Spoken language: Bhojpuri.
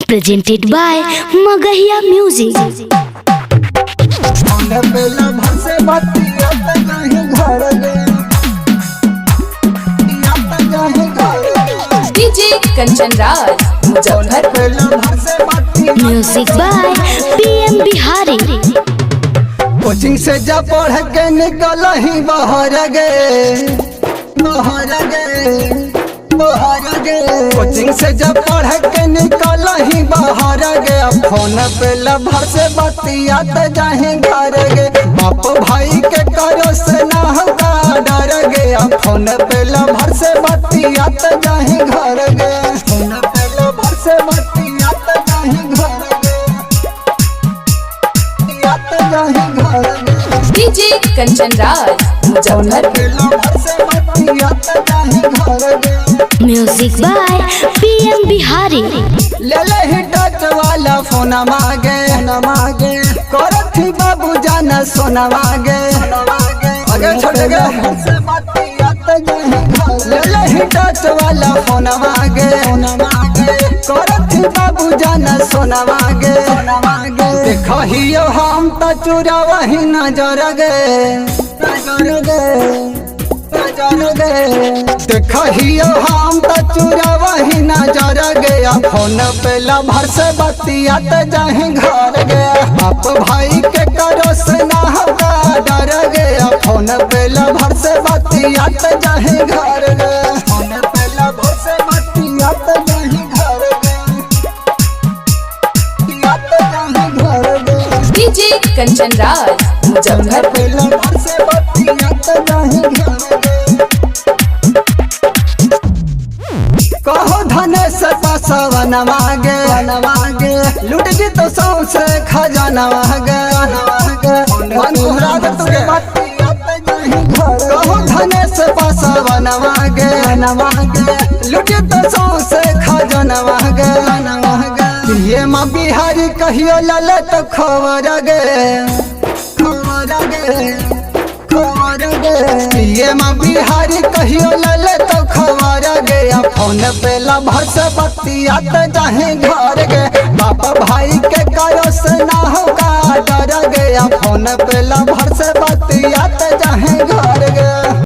presented by Magahiya Music. DJ Kanchan Raj Muzaffarpur. Music by PM Bihari. Coaching से जब पढ़ के निकल ही बाहर गे कोचिंग से जब पढ़ के निकल ही बाहर गे फोन पे लभर से बतियात जाही घर गे बाप भाई के करो से ना होगा डर गे फोन पे लभर से बतियात जाही घर गे फोन पे लभर से बतियात जाही घर गे जाही घर गे DJ Kanchan Raj Muzaffarpur. Music by PM Bihari. ले ही टच वाला फोन मांगे करथी बाबू जाना सोना मांगे आगे छोड़ गे ले ही टच वाला फोन मांगे करथी बाबू जाना सोना मांगे देखियो हम तो चुरा वही नजर गे देखियो हम तो चुरा वही नजर गया फोन पे लभर से बतियात जाही घर गया बाप भाई के करो से ना होगा डर गया फोन पे लभर से बतियात जाही घर गया फोन पे लभर से बतियात जाही घर गया डीजे कंचन राज मुजफ्फरपुर। लभर से बतियात जाही घर गया कहो धनेश पासवन मांगे लुट जी तो सौसे खजाना मांगे कहो धनेश पासवन मांगे लुट तो सौसे खजाना मांगे ये माँ बिहारी कहियो लले तो खबर ये माँ बिहारी कहियो लले तो खबर गया फोन पे लभर से बतियात जाही घर गे बाप भाई के करो से ना होगा डर गया फोन पे लभर से बतियात जाही घर गे।